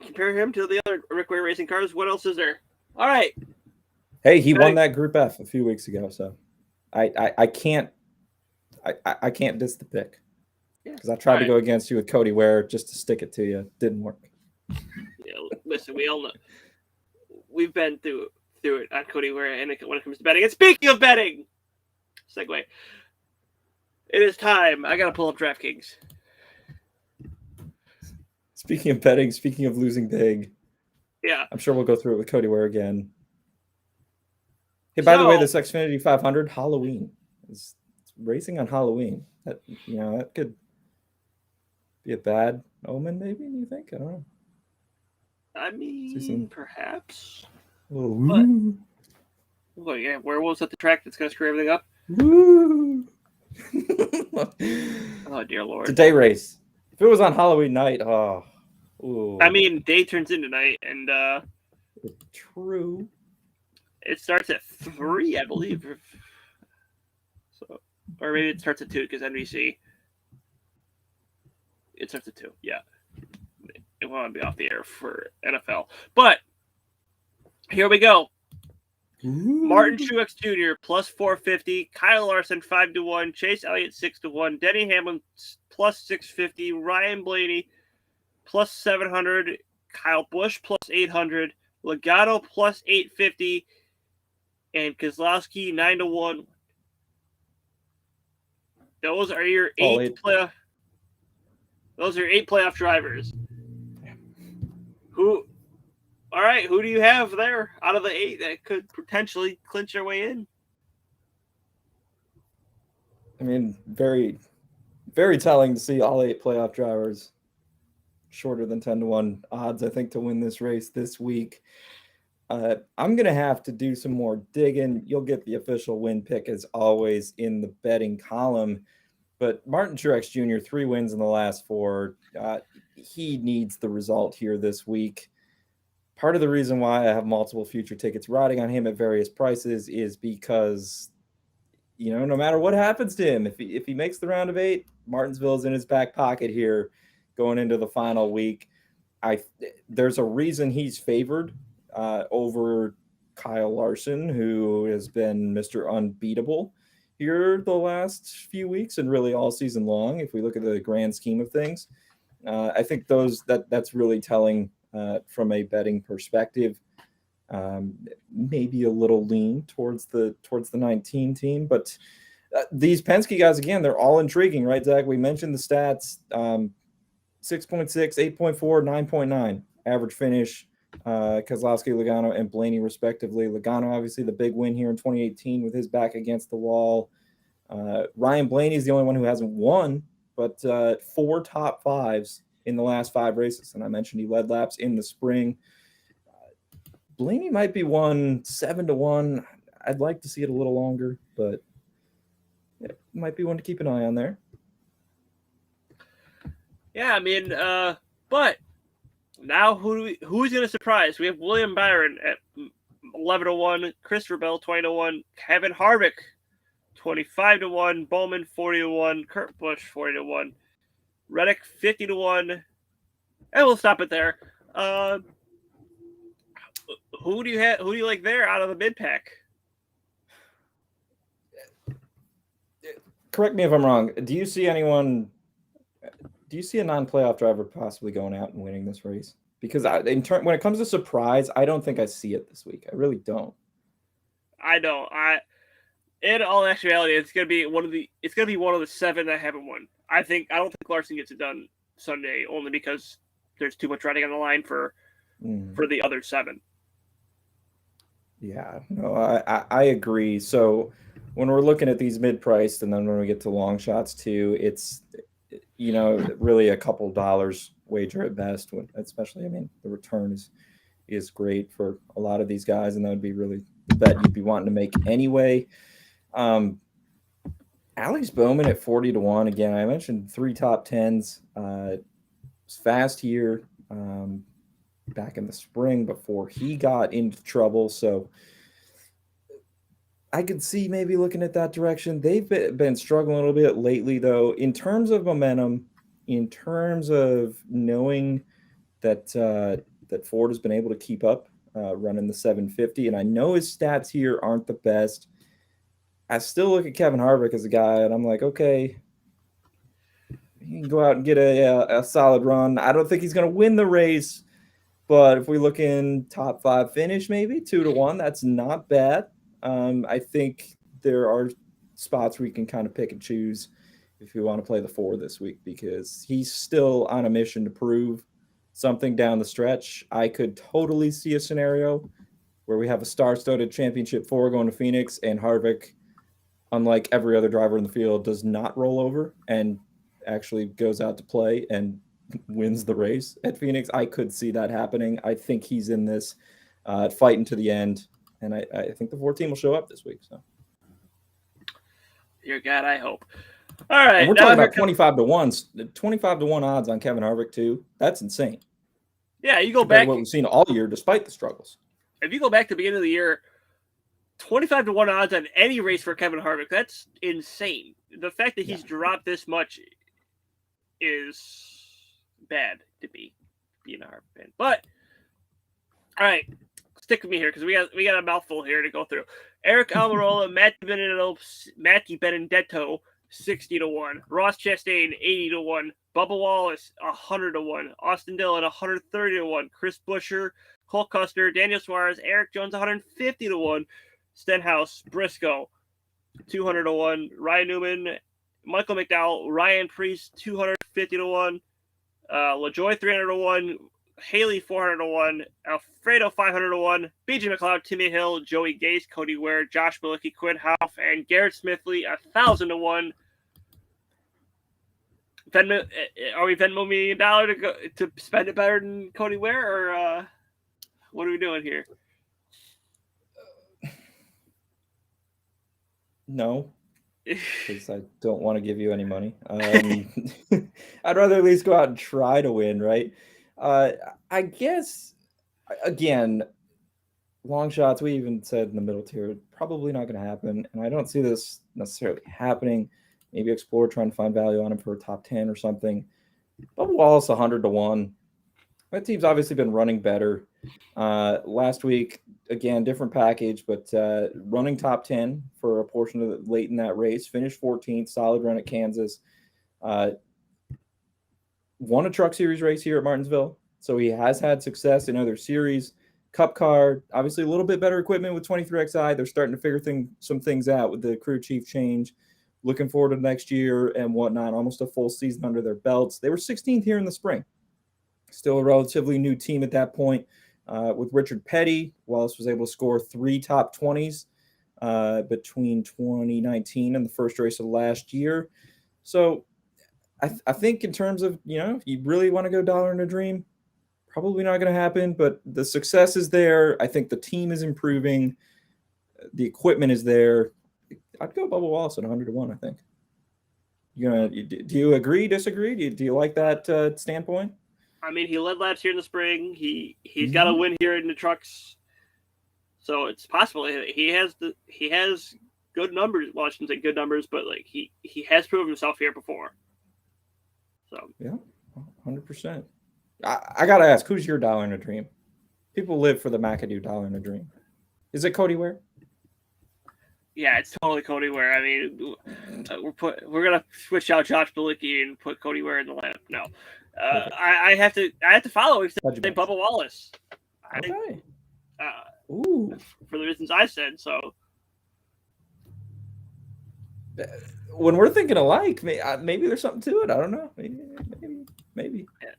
compare him to the other Rick Ware racing cars. What else is there? All right. Hey, he won that Group F a few weeks ago, so I can't diss the pick. Because I tried to go against you with Cody Ware just to stick it to you. Didn't work. Yeah, listen, we all know. We've been through it on Cody Ware and when it comes to betting. And speaking of betting, segue. It is time. I got to pull up DraftKings. Speaking of betting, speaking of losing big. Yeah. I'm sure we'll go through it with Cody Ware again. Hey, by the way, this Xfinity 500, Halloween. It's racing on Halloween. That could be a bad omen, maybe, do you think? I don't know. I mean, perhaps. Oh, yeah, where was at the track that's going to screw everything up? Woo! Oh, dear Lord. It's a day race. If it was on Halloween night, ooh. I mean, day turns into night, and true. It starts at 3, I believe. So, or maybe it starts at 2 because NBC. It starts at 2. Yeah, it won't be off the air for NFL. But here we go. Ooh. Martin Truex Jr. plus 450, Kyle Larson 5-1, Chase Elliott 6-1, Denny Hamlin plus 650, Ryan Blaney plus 700, Kyle Busch plus 800, Logano plus 850, and Keselowski 9-1. Those are your 8 playoff. Those are 8 playoff drivers. All right, who do you have there out of the 8 that could potentially clinch their way in? I mean, very, very telling to see all 8 playoff drivers shorter than 10-1 odds, I think, to win this race this week. I'm going to have to do some more digging. You'll get the official win pick, as always, in the betting column. But Martin Truex Jr., 3 wins in the last 4. He needs the result here this week. Part of the reason why I have multiple future tickets riding on him at various prices is because, no matter what happens to him, if he makes the round of 8, Martinsville's in his back pocket here going into the final week. There's a reason he's favored over Kyle Larson, who has been Mr. Unbeatable here the last few weeks and really all season long. If we look at the grand scheme of things, I think that's really telling. From a betting perspective, maybe a little lean towards the 19 team, but these Penske guys, again, they're all intriguing, right, Zach? We mentioned the stats: 6.6, 8.4, 9.9 average finish. Keselowski, Logano, and Blaney, respectively. Logano, obviously, the big win here in 2018 with his back against the wall. Ryan Blaney is the only one who hasn't won but 4 top 5s in the last 5 races. And I mentioned he led laps in the spring. Blaney might be one 7-1. I'd like to see it a little longer, but it might be one to keep an eye on there. Yeah, I mean, but now who's going to surprise? We have William Byron at 11-1, Christopher Bell 20-1, Kevin Harvick 25-1, Bowman 40-1, Kurt Busch 40-1, Reddick 50-1, and we'll stop it there. Who do you like there out of the mid pack? Correct me if I'm wrong. Do you see a non-playoff driver possibly going out and winning this race? Because when it comes to surprise, I don't think I see it this week. I really don't. I don't. In all actuality, it's gonna be one of the 7 that haven't won. I don't think Larson gets it done Sunday, only because there's too much riding on the line for the other 7. Yeah, no, I agree. So when we're looking at these mid-priced, and then when we get to long shots too, it's really a couple dollars wager at best. Especially, I mean, the return is great for a lot of these guys, and that would be really the bet you'd be wanting to make anyway. Alex Bowman at 40-1. Again, I mentioned 3 top 10s. Was fast here back in the spring before he got into trouble. So I could see maybe looking at that direction. They've been struggling a little bit lately, though, in terms of momentum, in terms of knowing that that Ford has been able to keep up running the 750. And I know his stats here aren't the best. I still look at Kevin Harvick as a guy, and I'm like, okay, he can go out and get a solid run. I don't think he's going to win the race, but if we look in top 5 finish, maybe 2-1, that's not bad. I think there are spots where you can kind of pick and choose if you want to play the 4 this week, because he's still on a mission to prove something down the stretch. I could totally see a scenario where we have a star-studded championship 4 going to Phoenix, and Harvick, unlike every other driver in the field, does not roll over and actually goes out to play and wins the race at Phoenix. I could see that happening. I think he's in this fighting to the end, and I think the 4 team will show up this week. So, Dear God, I hope. All right, and we're talking about 25-1 odds on Kevin Harvick too. That's insane. Yeah, you go back what we've seen all year, despite the struggles. If you go back to the beginning of the year, 25-1 odds on any race for Kevin Harvick, that's insane. The fact that he's dropped this much is bad to be being a Harvick fan. But all right, stick with me here because we got a mouthful here to go through. Eric Almirola, Matty Benedetto, 60-1. Ross Chastain, 80-1. Bubba Wallace, 100-1. Austin Dillon, 130-1. Chris Buescher, Cole Custer, Daniel Suarez, Eric Jones, 150-1. Stenhouse, Briscoe, 200-1. Ryan Newman, Michael McDowell, Ryan Preece, 250-1. LaJoy, 300-1. Haley, 400-1. Alfredo, 500-1. BJ McLeod, Timmy Hill, Joey Gase, Cody Ware, Josh Bilicki, Quinn Houff, and Garrett Smithley, 1,000-1. Are we Venmo me $1 to spend it better than Cody Ware, or what are we doing here? No, because I don't want to give you any money. I'd rather at least go out and try to win, right? I guess, again, long shots, we even said in the middle tier, probably not going to happen. And I don't see this necessarily happening. Maybe explore trying to find value on him for a top 10 or something. Bubba Wallace, 100-1. That team's obviously been running better. Last week, again, different package, but running top 10 for a portion of late in that race. Finished 14th, solid run at Kansas. Won a Truck Series race here at Martinsville. So he has had success in other series. Cup car, obviously a little bit better equipment with 23XI. They're starting to figure some things out with the crew chief change. Looking forward to next year and whatnot. Almost a full season under their belts. They were 16th here in the spring. Still a relatively new team at that point. With Richard Petty, Wallace was able to score 3 top 20s between 2019 and the first race of last year. So I think in terms of, if you really want to go dollar in a dream, probably not going to happen, but the success is there. I think the team is improving. The equipment is there. I'd go Bubba Wallace at 100-1, I think. Do you agree, disagree? Do you like that standpoint? I mean, he led last year in the spring. He's got a win here in the trucks. So it's possible he has good numbers. Well, I shouldn't say good numbers, but like he has proven himself here before. So yeah, 100%. I gotta ask, who's your dollar in a dream? People live for the McAdoo dollar in a dream. Is it Cody Ware? Yeah, it's totally Cody Ware. I mean, we're gonna switch out Josh Bilicki and put Cody Ware in the lineup. No, I have to follow him. Say Bubba Wallace. Okay. Ooh. For the reasons I said. So when we're thinking alike, maybe there's something to it. I don't know. Maybe. Yeah.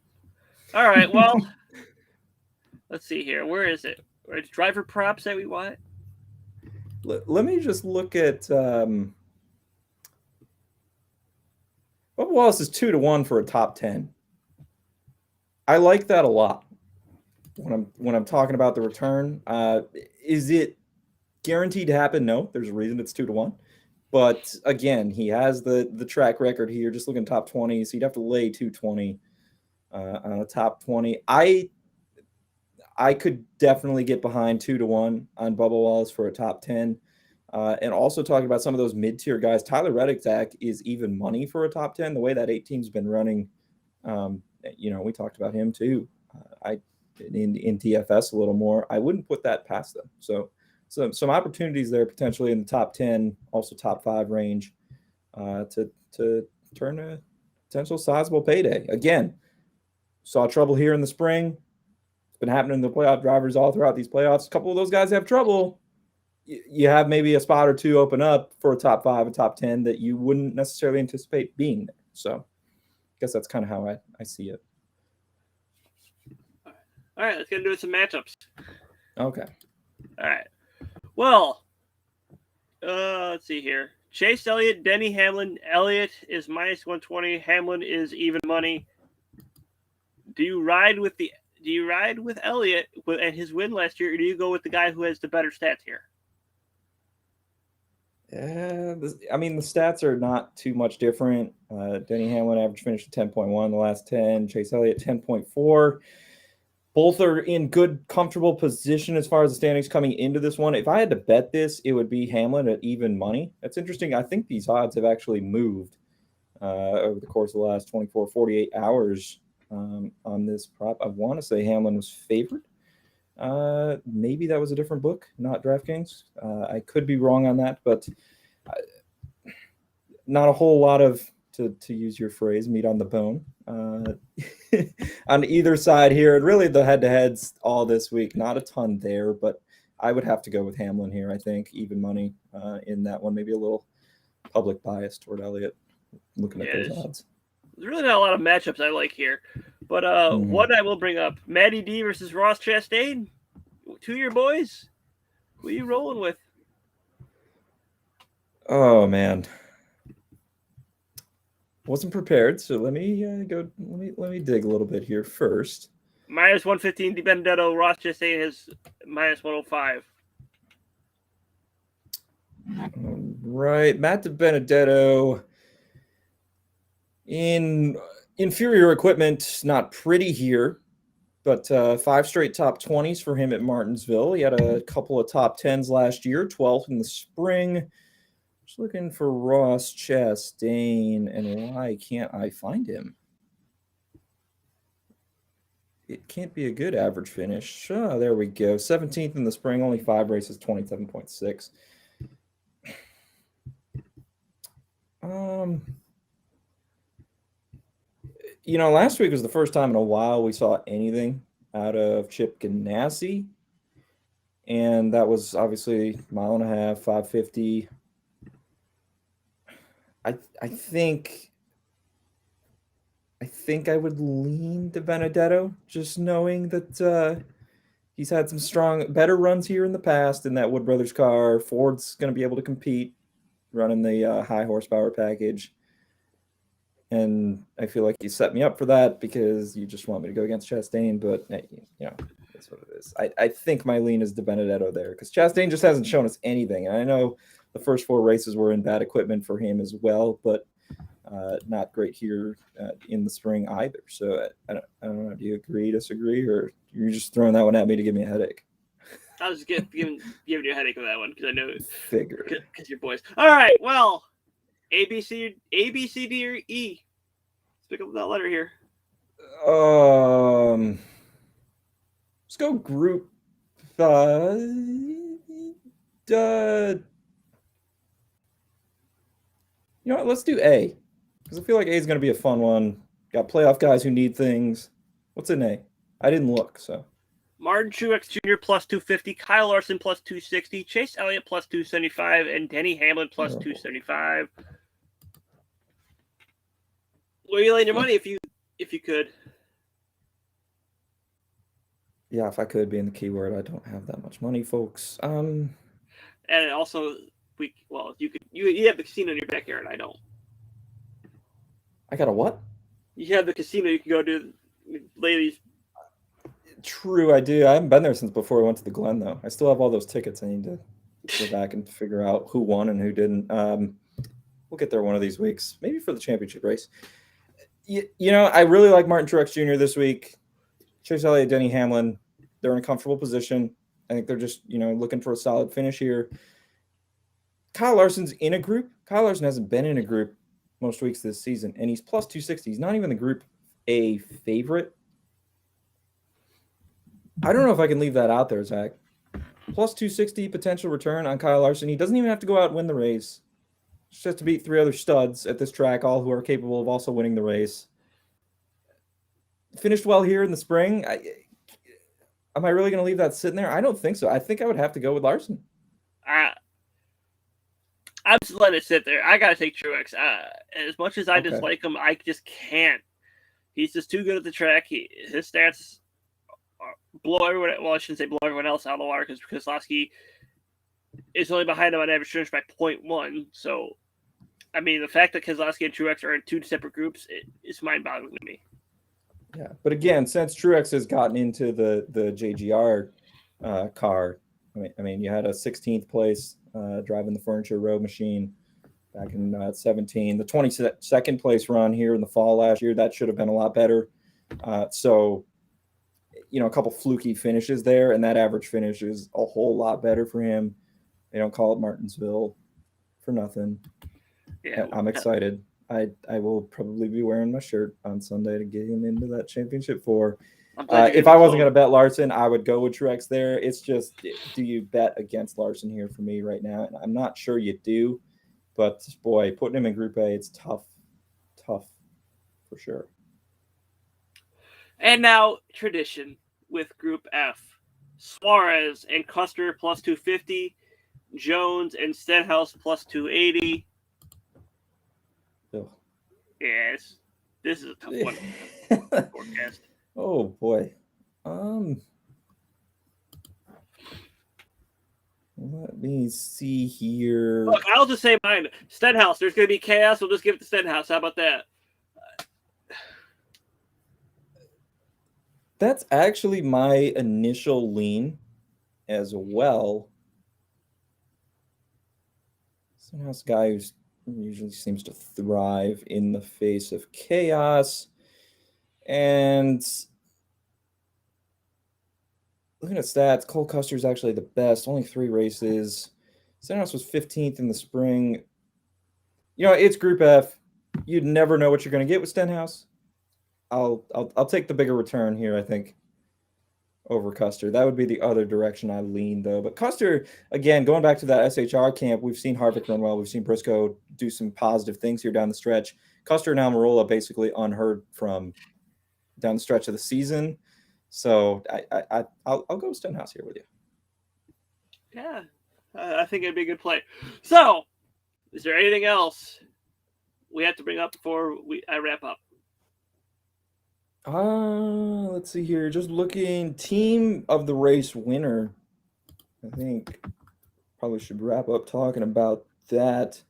All right. Well, let's see here. Where is it? Driver props that we want. Let me just look at Bubba Wallace is 2-1 for a top 10. I like that a lot. When I'm talking about the return, is it guaranteed to happen? No, there's a reason it's 2-1. But again, he has the track record here. Just looking top 20, so you'd have to lay 220 on a top 20. I could definitely get behind 2-1 on Bubba Wallace for a top 10. And also talking about some of those mid-tier guys, Tyler Reddick is even money for a top 10. The way that 8 team's been running, we talked about him too. In DFS a little more, I wouldn't put that past them. So some opportunities there potentially in the top 10, also top 5 range, to turn a potential sizable payday. Again, saw trouble here in the spring. It's been happening to the playoff drivers all throughout these playoffs. A couple of those guys have trouble. You have maybe a spot or two open up for a top 5, a top 10 that you wouldn't necessarily anticipate being there. So I guess that's kind of how I see it. All right, let's get into some matchups. Okay. All right. Well, let's see here. Chase Elliott, Denny Hamlin. Elliott is minus 120. Hamlin is even money. Do you ride with Elliott and his win last year, or do you go with the guy who has the better stats here? Yeah, the stats are not too much different. Denny Hamlin average finished at 10.1 the last 10. Chase Elliott 10.4. Both are in good, comfortable position as far as the standings coming into this one. If I had to bet this, it would be Hamlin at even money. That's interesting. I think these odds have actually moved over the course of the last 24, 48 hours on this prop. I want to say Hamlin was favored. Maybe that was a different book, not DraftKings. I could be wrong on that, but not a whole lot of, to use your phrase, meat on the bone on either side here. And really the head-to-heads all this week, not a ton there, but I would have to go with Hamlin here, I think. Even money in that one, maybe a little public bias toward Elliott looking at those odds. There's really not a lot of matchups I like here. But one I will bring up, Matty D versus Ross Chastain. 2 year boys. Who are you rolling with? Oh, man. Wasn't prepared, so let me let me dig a little bit here first. Minus 115 to Benedetto. Ross Chastain has minus 105. Right, Matt Benedetto in inferior equipment, not pretty here, but 5 straight top 20s for him at Martinsville. He had a couple of top 10s last year, 12th in the spring. Just looking for Ross Chastain, and why can't I find him? It can't be a good average finish. Oh, there we go. 17th in the spring, only 5 races, 27.6. Last week was the first time in a while we saw anything out of Chip Ganassi, and that was obviously 1.5 miles, 550. I think I would lean to Benedetto, just knowing that he's had some better runs here in the past in that Wood Brothers car. Ford's going to be able to compete running the high horsepower package. And I feel like you set me up for that because you just want me to go against Chastain, but that's what it is. I think my lean is to Benedetto there because Chastain just hasn't shown us anything. And I know the first 4 races were in bad equipment for him as well, but not great here in the spring either. So I don't know. Do you agree, disagree, or you're just throwing that one at me to give me a headache? I was just giving you a headache with that one because I know Figured. because you're boys. All right, well, A, B, C, D, or E. Let's pick up that letter here. Let's go group. You know what? Let's do A because I feel like A is going to be a fun one. Got playoff guys who need things. What's in A? I didn't look, so. Martin Truex Jr. plus 250, Kyle Larson plus 260, Chase Elliott plus 275, and Denny Hamlin plus 275. Where are you laying your money if you could? Yeah, if I could being the keyword, I don't have that much money, folks. And also you have the casino in your backyard. I don't. I got a what? You have the casino. You can go to, ladies. True, I do. I haven't been there since before I went to the Glen, though. I still have all those tickets. I need to go back and figure out who won and who didn't. We'll get there one of these weeks, maybe for the championship race. I really like Martin Truex Jr. this week. Chase Elliott, Denny Hamlin, they're in a comfortable position. I think they're just, looking for a solid finish here. Kyle Larson's in a group. Kyle Larson hasn't been in a group most weeks this season, and he's plus 260. He's not even the Group A favorite. I don't know if I can leave that out there, Zach. Plus 260 potential return on Kyle Larson. He doesn't even have to go out and win the race. Just has to beat 3 other studs at this track, all who are capable of also winning the race. Finished well here in the spring. Am I really going to leave that sitting there? I don't think so. I think I would have to go with Larson. I'm just letting it sit there. I got to take Truex. As much as I dislike him, I just can't. He's just too good at the track. His stats blow everyone. Well, I shouldn't say blow everyone else out of the water because Keselowski is only behind him on average finish by 0.1. So, I mean, the fact that Keselowski and Truex are in 2 separate groups is mind-boggling to me. Yeah, but again, since Truex has gotten into the JGR car, I mean, you had a 16th place driving the Furniture Row machine back in 17. The 22nd place run here in the fall last year, that should have been a lot better. So, a couple fluky finishes there, and that average finish is a whole lot better for him. They don't call it Martinsville for nothing. Yeah, I'm excited. I will probably be wearing my shirt on Sunday to get him into that championship 4. If I wasn't going to bet Larson, I would go with Truex there. It's just, do you bet against Larson here for me right now? And I'm not sure you do, but boy, putting him in Group A, it's tough for sure. And now tradition with Group F. Suarez and Custer plus 250, Jones and Stenhouse plus 280. Ugh. Yes, this is a tough one. Forecast. Oh boy. Let me see here. Look, I'll just say mine. Stenhouse. There's going to be chaos. We'll just give it to Stenhouse. How about that? That's actually my initial lean as well. Stenhouse guy who usually seems to thrive in the face of chaos. And looking at stats, Cole Custer is actually the best. Only 3 races. Stenhouse was 15th in the spring. It's Group F. You'd never know what you're going to get with Stenhouse. I'll take the bigger return here, I think, over Custer. That would be the other direction I lean, though. But Custer, again, going back to that SHR camp, we've seen Harvick run well. We've seen Briscoe do some positive things here down the stretch. Custer and Almirola basically unheard from down the stretch of the season. So I'll go with Stenhouse here with you. Yeah, I think it'd be a good play. So, is there anything else we have to bring up before I wrap up? Let's see here. Just looking, team of the race winner. I think probably should wrap up talking about that.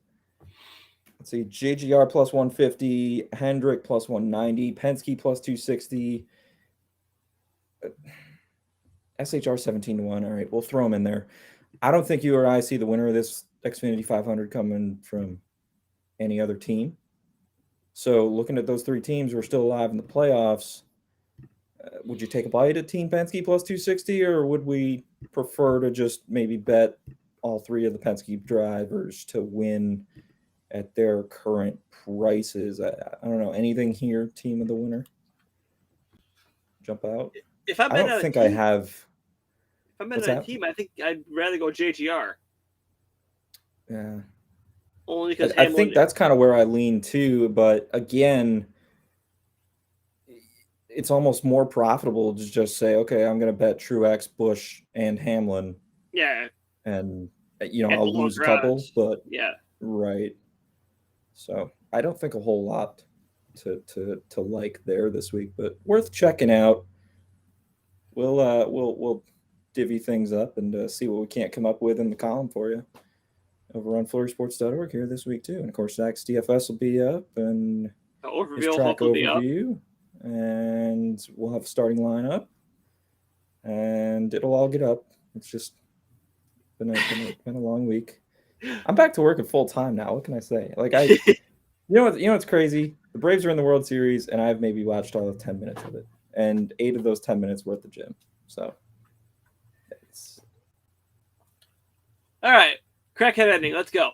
let's see, JGR plus 150, Hendrick plus 190, Penske plus 260, SHR 17-1. All right, we'll throw them in there. I don't think you or I see the winner of this Xfinity 500 coming from any other team. So looking at those three teams, we're still alive in the playoffs. Would you take a bite at Team Penske plus 260, or would we prefer to just maybe bet all three of the Penske drivers to win at their current prices? I don't know. Anything here, team of the winner? Jump out? If I'm I don't think I have. If I'm in a team, I think I'd rather go JGR. Yeah. Only because I think that's kind of where I lean too. But again, it's almost more profitable to just say, okay, I'm going to bet Truex, Busch, and Hamlin. Yeah. And, I'll lose a couple, but yeah. Right. So I don't think a whole lot to like there this week, but worth checking out. We'll divvy things up and see what we can't come up with in the column for you over on FlurrySports.org here this week too. And of course, Zach's DFS will be up and his track overview, and we'll have a starting lineup, and it'll all get up. It's just been a long week. I'm back to working full time now. What can I say? Like you know what's crazy? The Braves are in the World Series, and I've maybe watched all of 10 minutes of it, and 8 of those 10 minutes were at the gym. So, all right, crackhead ending. Let's go.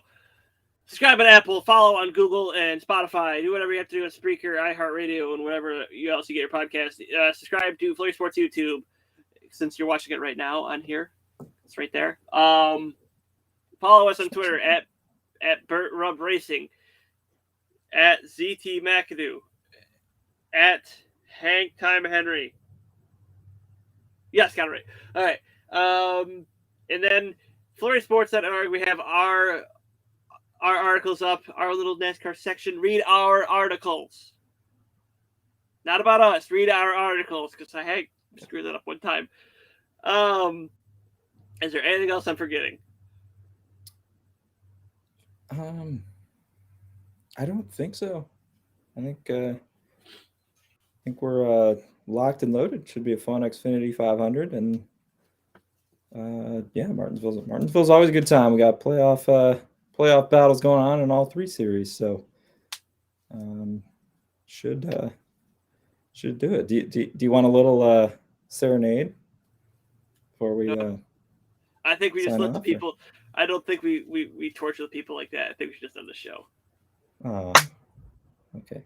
Subscribe on Apple, follow on Google and Spotify. Do whatever you have to do on Spreaker, iHeartRadio, and whatever else you get your podcast. Subscribe to Flurry Sports YouTube, since you're watching it right now on here. It's right there. Follow us on Twitter at Burt Rub Racing, at ZT McAdoo, at Hank Time Henry. Yes, got it right. All right. And then FlurrySports.org, we have our articles up, our little NASCAR section. Read our articles. Not about us. Read our articles, because I screwed that up one time. Is there anything else I'm forgetting? I don't think so. I think we're locked and loaded. Should be a fun Xfinity 500, and Martinsville's always a good time. We got playoff battles going on in all 3 series, so should do it. Do you want a little serenade before we? I think we just let the people. I don't think we torture the people like that. I think we should just end the show. Oh, okay.